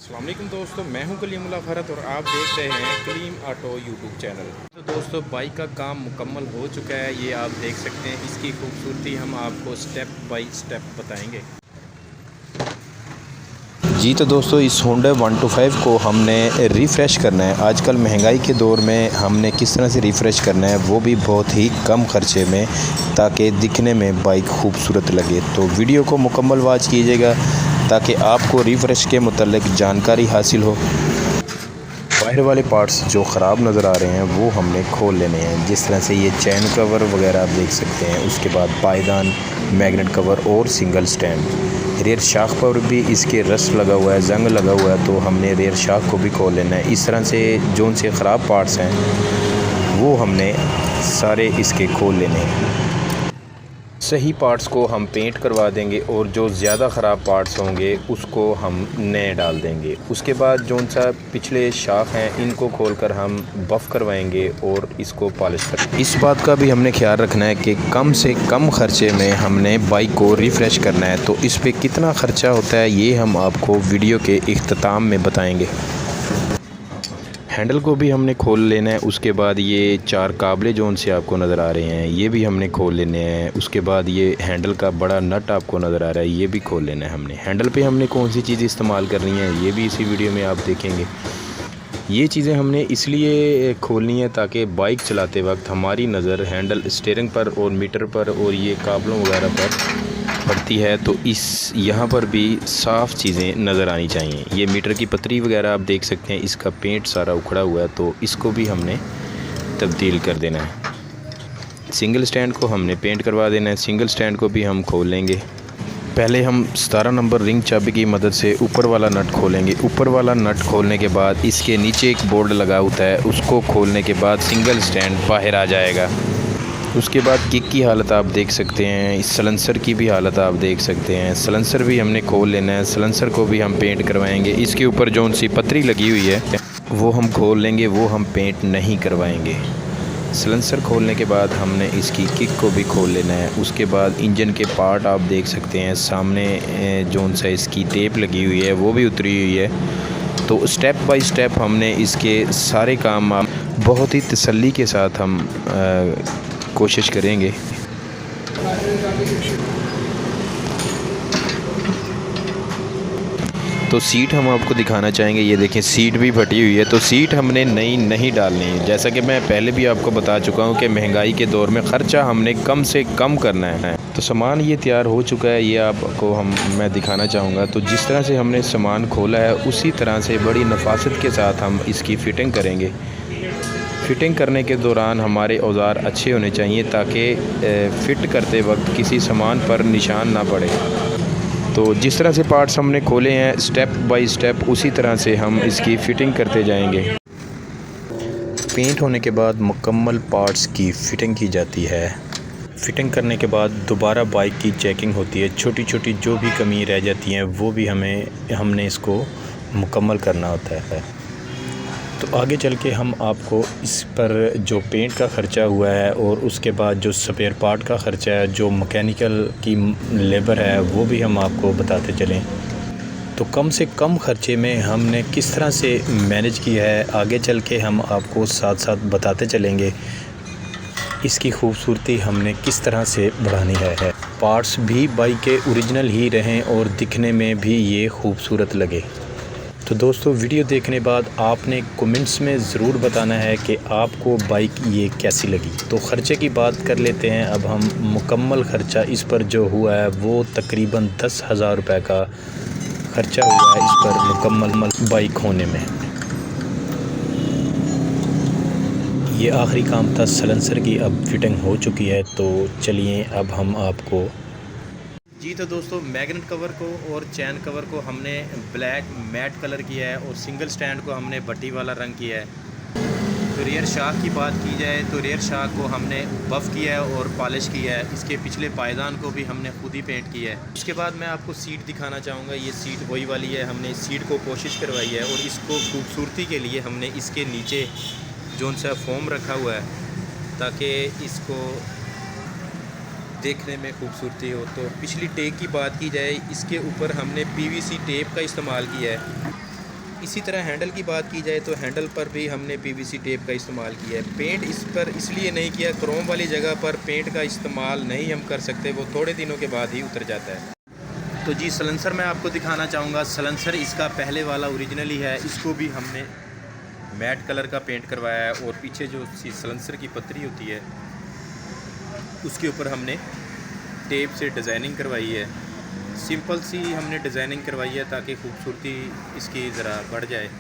अस्सलाम वालेकुम दोस्तों, मैं हूं कलीमुल्लाह फरत और आप देख रहे हैं कलीम ऑटो यूट्यूब चैनल। तो दोस्तों बाइक का काम मुकम्मल हो चुका है, ये आप देख सकते हैं। इसकी खूबसूरती हम आपको स्टेप बाय स्टेप बताएंगे। जी तो दोस्तों इस होंडा 125 को हमने रिफ़्रेश करना है। आजकल महंगाई के दौर में हमने किस तरह से रिफ़्रेश करना है, वो भी बहुत ही कम खर्चे में, ताकि दिखने में बाइक खूबसूरत लगे। तो वीडियो को मुकम्मल वॉच कीजिएगा ताकि आपको रिफ़्रेश के मुतल्लिक जानकारी हासिल हो। बाहर वाले पार्ट्स जो ख़राब नज़र आ रहे हैं वो हमने खोल लेने हैं। जिस तरह से ये चैन कवर वगैरह आप देख सकते हैं, उसके बाद पायदान, मैग्नेट कवर और सिंगल स्टैंड। रेयर शाख पर भी इसके रस्ट लगा हुआ है, जंग लगा हुआ है, तो हमने रेयर शाख को भी खोल लेना है। इस तरह से जो से ख़राब पार्ट्स हैं वो हमने सारे इसके खोल लेने हैं। सही पार्ट्स को हम पेंट करवा देंगे और जो ज़्यादा ख़राब पार्ट्स होंगे उसको हम नए डाल देंगे। उसके बाद जो सा पिछले शाख हैं इनको खोलकर हम बफ़ करवाएंगे और इसको पॉलिश करेंगे। इस बात का भी हमने ख्याल रखना है कि कम से कम ख़र्चे में हमने बाइक को रिफ़्रेश करना है। तो इस पर कितना ख़र्चा होता है ये हम आपको वीडियो के इख्तिताम में बताएँगे। हैंडल को भी हमने खोल लेना है। उसके बाद ये चार काबले जोन से आपको नज़र आ रहे हैं ये भी हमने खोल लेने हैं। उसके बाद ये हैंडल का बड़ा नट आपको नज़र आ रहा है, ये भी खोल लेना है हमने। हैंडल पे हमने कौन सी चीज़ इस्तेमाल करनी है ये भी इसी वीडियो में आप देखेंगे। ये चीज़ें हमने इसलिए खोलनी है ताकि बाइक चलाते वक्त हमारी नज़र हैंडल, स्टीयरिंग पर और मीटर पर और ये काबलों वगैरह पर पड़ती है, तो इस यहाँ पर भी साफ़ चीज़ें नज़र आनी चाहिए। ये मीटर की पतरी वगैरह आप देख सकते हैं, इसका पेंट सारा उखड़ा हुआ है, तो इसको भी हमने तब्दील कर देना है। सिंगल स्टैंड को हमने पेंट करवा देना है। सिंगल स्टैंड को भी हम खोल लेंगे। पहले हम 17 नंबर रिंग चाबी की मदद से ऊपर वाला नट खोलेंगे। ऊपर वाला नट खोलने के बाद इसके नीचे एक बोल्ट लगा होता है, उसको खोलने के बाद सिंगल स्टैंड बाहर आ जाएगा। उसके बाद किक की हालत आप देख सकते हैं, इस सलेंसर की भी हालत आप देख सकते हैं। सलेंसर भी हमने खोल लेना है, सलेंसर को भी हम पेंट करवाएंगे। इसके ऊपर जो सी पतरी लगी हुई है वो हम खोल लेंगे, वो हम पेंट नहीं करवाएंगे। सलेंसर खोलने के बाद हमने इसकी किक को भी खोल लेना है। उसके बाद इंजन के पार्ट आप देख सकते हैं, सामने जो सा इसकी टेप लगी हुई है वो भी उतरी हुई है। तो स्टेप बाय स्टेप हमने इसके सारे काम बहुत ही तसल्ली के साथ हम कोशिश करेंगे। तो सीट हम आपको दिखाना चाहेंगे, ये देखें सीट भी फटी हुई है। तो सीट हमने नई नहीं डालनी है। जैसा कि मैं पहले भी आपको बता चुका हूँ कि महंगाई के दौर में ख़र्चा हमने कम से कम करना है। तो सामान ये तैयार हो चुका है, ये आपको मैं दिखाना चाहूँगा। तो जिस तरह से हमने सामान खोला है उसी तरह से बड़ी नफासत के साथ हम इसकी फ़िटिंग करेंगे। फ़िटिंग करने के दौरान हमारे औज़ार अच्छे होने चाहिए ताकि फ़िट करते वक्त किसी सामान पर निशान ना पड़े। तो जिस तरह से पार्ट्स हमने खोले हैं स्टेप बाय स्टेप उसी तरह से हम इसकी फ़िटिंग करते जाएंगे। पेंट होने के बाद मुकम्मल पार्ट्स की फ़िटिंग की जाती है। फ़िटिंग करने के बाद दोबारा बाइक की चेकिंग होती है। छोटी छोटी जो भी कमी रह जाती हैं वो भी हमने इसको मुकम्मल करना होता है। तो आगे चल के हम आपको इस पर जो पेंट का ख़र्चा हुआ है और उसके बाद जो स्पेयर पार्ट का ख़र्चा है, जो मैकेनिकल की लेबर है, वो भी हम आपको बताते चलें। तो कम से कम ख़र्चे में हमने किस तरह से मैनेज किया है आगे चल के हम आपको साथ साथ बताते चलेंगे। इसकी खूबसूरती हमने किस तरह से बढ़ानी है। पार्ट्स भी बाइक के ओरिजिनल ही रहें और दिखने में भी ये खूबसूरत लगे। तो दोस्तों वीडियो देखने बाद आपने कमेंट्स में ज़रूर बताना है कि आपको बाइक ये कैसी लगी। तो ख़र्चे की बात कर लेते हैं अब हम। मुकम्मल ख़र्चा इस पर जो हुआ है वो तकरीबन 10,000 रुपये का ख़र्चा हुआ है इस पर मुकम्मल बाइक होने में। ये आखिरी काम था, सलेंसर की अब फिटिंग हो चुकी है। तो चलिए अब हम आपको जी तो दोस्तों मैग्नेट कवर को और चैन कवर को हमने ब्लैक मैट कलर किया है और सिंगल स्टैंड को हमने भट्टी वाला रंग किया है। तो रेयर शाख की बात की जाए तो रेयर शाख को हमने बफ़ किया है और पॉलिश किया है। इसके पिछले पायदान को भी हमने खुद ही पेंट किया है। उसके बाद मैं आपको सीट दिखाना चाहूँगा। ये सीट वही वाली है, हमने इस सीट को कोशिश करवाई है और इसको खूबसूरती के लिए हमने इसके नीचे जो सा फोम रखा हुआ है ताकि इसको देखने में खूबसूरती हो। तो पिछली टेक की बात की जाए, इसके ऊपर हमने पीवीसी टेप का इस्तेमाल किया है इसी तरह हैंडल की बात की जाए तो हैंडल पर भी हमने पीवीसी टेप का इस्तेमाल किया है। पेंट इस पर इसलिए नहीं किया, क्रोम वाली जगह पर पेंट का इस्तेमाल नहीं हम कर सकते, वो थोड़े दिनों के बाद ही उतर जाता है। तो जी सलेंसर मैं आपको दिखाना चाहूँगा। सलेंसर इसका पहले वाला ओरिजिनल ही है, इसको भी हमने मैट कलर का पेंट करवाया है और पीछे जो सलेंसर की पतरी होती है उसके ऊपर हमने टेप से डिज़ाइनिंग करवाई है। सिंपल सी हमने डिज़ाइनिंग करवाई है ताकि खूबसूरती इसकी ज़रा बढ़ जाए।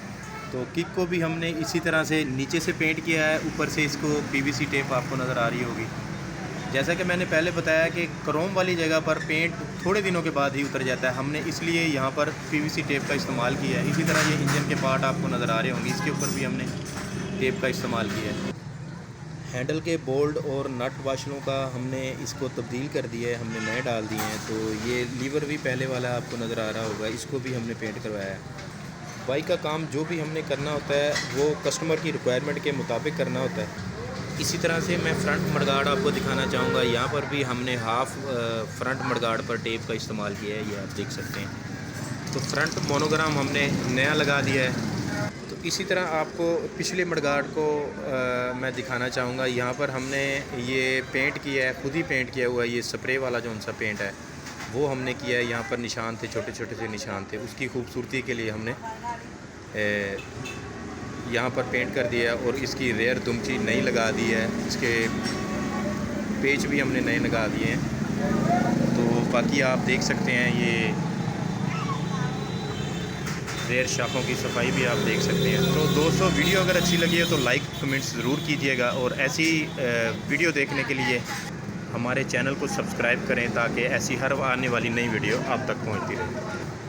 तो किक को भी हमने इसी तरह से नीचे से पेंट किया है, ऊपर से इसको पीवीसी टेप आपको नज़र आ रही होगी। जैसा कि मैंने पहले बताया कि क्रोम वाली जगह पर पेंट थोड़े दिनों के बाद ही उतर जाता है, हमने इसलिए यहाँ पर पीवीसी टेप का इस्तेमाल किया है। इसी तरह ये इंजन के पार्ट आपको नज़र आ रहे होंगे, इसके ऊपर भी हमने टेप का इस्तेमाल किया है। हैंडल के बोल्ट और नट वाशलों का हमने इसको तब्दील कर दिया है, हमने नए डाल दिए हैं। तो ये लीवर भी पहले वाला आपको नज़र आ रहा होगा, इसको भी हमने पेंट करवाया है। बाइक का काम जो भी हमने करना होता है वो कस्टमर की रिक्वायरमेंट के मुताबिक करना होता है। इसी तरह से मैं फ्रंट मडगार्ड आपको दिखाना चाहूँगा। यहाँ पर भी हमने हाफ़ फ्रंट मडगार्ड पर टेप का इस्तेमाल किया है, ये आप देख सकते हैं। तो फ्रंट मोनोग्राम हमने नया लगा दिया है। तो इसी तरह आपको पिछले मडगार्ड को मैं दिखाना चाहूँगा। यहाँ पर हमने ये पेंट किया है, खुद ही पेंट किया हुआ है। ये स्प्रे वाला जो उनसा पेंट है वो हमने किया है। यहाँ पर निशान थे, छोटे छोटे से निशान थे, उसकी खूबसूरती के लिए हमने यहाँ पर पेंट कर दिया है। और इसकी रेयर दुमची नई लगा दी है, इसके पेच भी हमने नए लगा दिए हैं। तो बाकी आप देख सकते हैं ये रेयर शाखों की सफाई भी आप देख सकते हैं। तो दोस्तों वीडियो अगर अच्छी लगी है तो लाइक कमेंट्स ज़रूर कीजिएगा और ऐसी वीडियो देखने के लिए हमारे चैनल को सब्सक्राइब करें ताकि ऐसी हर आने वाली नई वीडियो आप तक पहुंचती रहे।